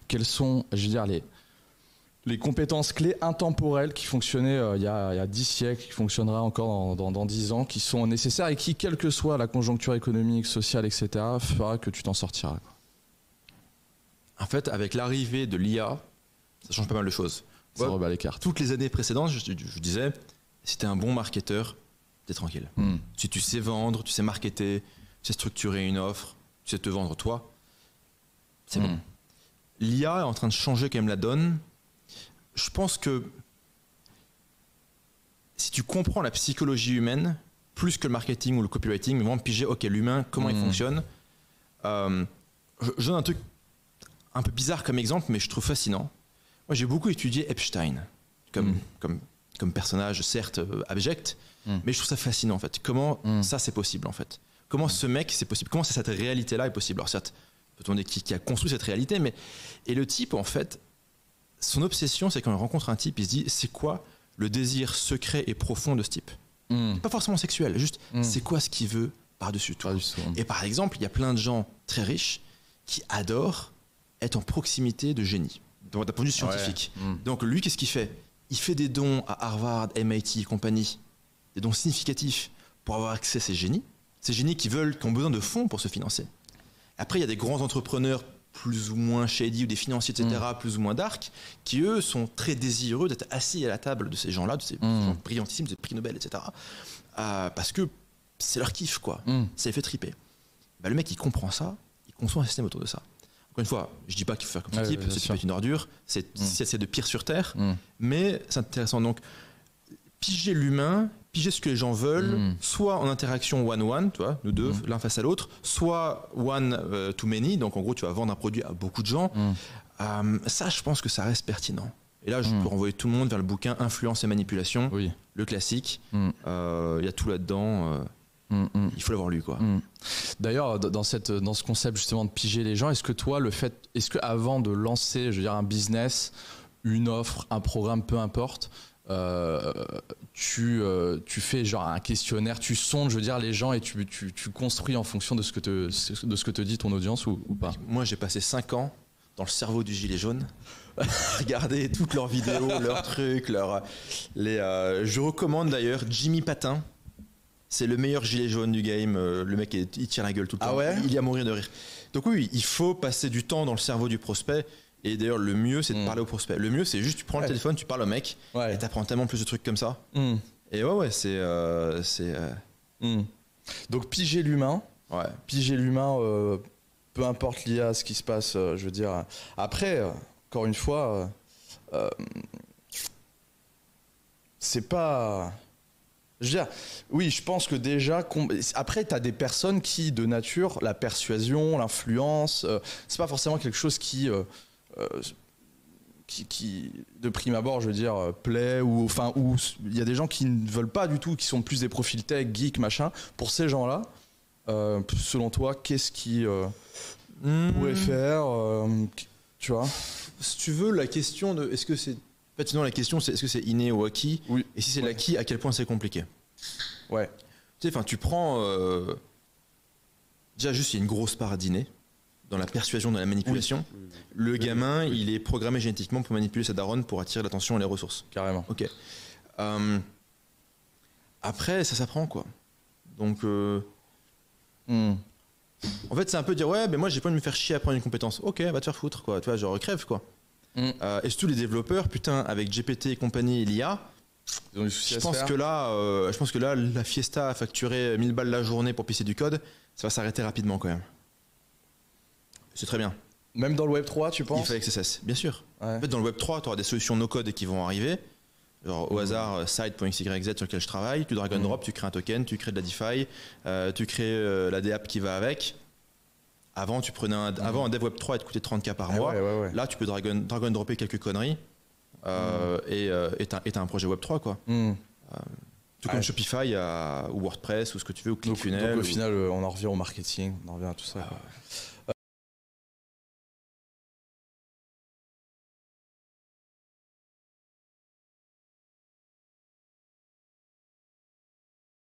quelles sont, je veux dire, les compétences clés intemporelles qui fonctionnaient il y a 10 siècles, qui fonctionnera encore dans 10 ans, qui sont nécessaires et qui, quelle que soit la conjoncture économique, sociale, etc., fera que tu t'en sortiras, quoi. En fait, avec l'arrivée de l'IA, ça change pas mal de choses. Ça rebat les cartes. Toutes les années précédentes, je disais, si tu es un bon marketeur, tu es tranquille. Si tu sais vendre, tu sais marketer, tu sais structurer une offre, tu sais te vendre toi, c'est bon. L'IA est en train de changer quand même la donne. Je pense que si tu comprends la psychologie humaine, plus que le marketing ou le copywriting, mais vraiment piger, ok, l'humain, comment il fonctionne. Je donne un truc un peu bizarre comme exemple, mais je trouve fascinant. Moi, j'ai beaucoup étudié Epstein comme personnage, certes abject, mais je trouve ça fascinant en fait. Comment ça c'est possible en fait? Comment ce mec c'est possible? Comment cette réalité-là est possible? Alors certes, peut-on dire qui a construit cette réalité, mais et le type en fait, son obsession, c'est quand il rencontre un type, il se dit c'est quoi le désir secret et profond de ce type? Pas forcément sexuel, juste c'est quoi ce qu'il veut par-dessus tout. Et par exemple, il y a plein de gens très riches qui adorent être en proximité de génie, d'un point de vue scientifique. Donc lui, qu'est-ce qu'il fait? Il fait des dons à Harvard, MIT et compagnie, des dons significatifs pour avoir accès à ces génies qui ont besoin de fonds pour se financer. Après, il y a des grands entrepreneurs plus ou moins shady ou des financiers, etc., plus ou moins dark, qui eux sont très désireux d'être assis à la table de ces gens-là, de ces gens brillantissimes, des prix Nobel, etc., parce que c'est leur kiff, quoi. Ça les fait triper. Bah, le mec, il comprend ça, il conçoit un système autour de ça. Encore une fois, je dis pas qu'il faut faire comme ce type, ce type est une ordure, c'est de pire sur Terre, mais c'est intéressant. Donc, piger l'humain, piger ce que les gens veulent, soit en interaction one-one, tu vois, nous deux, l'un face à l'autre, soit one to many, donc en gros, tu vas vendre un produit à beaucoup de gens. Ça, je pense que ça reste pertinent. Et là, je peux renvoyer tout le monde vers le bouquin Influence et manipulation, le classique. Il y a tout là-dedans. Il faut l'avoir lu, quoi. D'ailleurs, dans ce concept justement de piger les gens, est-ce que avant de lancer, je veux dire, un business, une offre, un programme, peu importe, tu fais genre un questionnaire, tu sondes, je veux dire, les gens et tu construis en fonction de ce que te dit ton audience ou pas? Moi, j'ai passé 5 ans dans le cerveau du gilet jaune, regarder toutes leurs vidéos, leurs trucs, je recommande d'ailleurs Jimmy Patin. C'est le meilleur gilet jaune du game. Le mec, il tire la gueule tout le temps. Il y a à mourir de rire. Donc oui, il faut passer du temps dans le cerveau du prospect. Et d'ailleurs, le mieux, c'est de parler au prospect. Le mieux, c'est juste, tu prends le téléphone, tu parles au mec, et t'apprends tellement plus de trucs comme ça. Et c'est... Donc piger l'humain. Piger l'humain, peu importe l'IA, ce qui se passe, je veux dire. Après, encore une fois, c'est pas... Je veux dire, oui, je pense que déjà... Après, tu as des personnes qui, de nature, la persuasion, l'influence, c'est pas forcément quelque chose qui, de prime abord, je veux dire, plaît, ou il y a des gens qui ne veulent pas du tout, qui sont plus des profils tech, geek, machin. Pour ces gens-là, selon toi, qu'est-ce qui pourrait faire, tu vois? Si tu veux, la question de... Est-ce que c'est... En fait, sinon, la question, c'est est-ce que c'est inné ou acquis? Et si c'est l'acquis, à quel point c'est compliqué? Tu sais, enfin, tu prends... Déjà, juste, il y a une grosse part d'inné dans la persuasion, dans la manipulation. Le gamin, il est programmé génétiquement pour manipuler sa daronne pour attirer l'attention et les ressources. Carrément. Ok. Après, ça s'apprend, quoi. Donc... En fait, c'est un peu dire, ouais, mais moi, j'ai pas envie de me faire chier à apprendre une compétence. Ok, va te faire foutre, quoi. Tu vois, genre, crève, quoi. Et surtout les développeurs, putain, avec GPT et compagnie et l'IA, je pense que là, la Fiesta a facturé 1000 balles la journée pour pisser du code, ça va s'arrêter rapidement quand même. C'est très bien. Même dans le Web 3, tu penses? Il fait que ça cesse, bien sûr. En fait, dans le Web 3, tu auras des solutions no-code qui vont arriver. Genre au hasard, site.xyz sur lequel je travaille, tu drag and drop, tu crées un token, tu crées de la DeFi, tu crées la DApp qui va avec. Avant, un dev Web 3, il te coûtait 30K par mois. Là, tu peux drag and dropper quelques conneries et t'as un projet Web 3, quoi. Tout comme Shopify ou WordPress ou ce que tu veux, ou ClickFunnels. Donc au final, on en revient au marketing, on en revient à tout ça.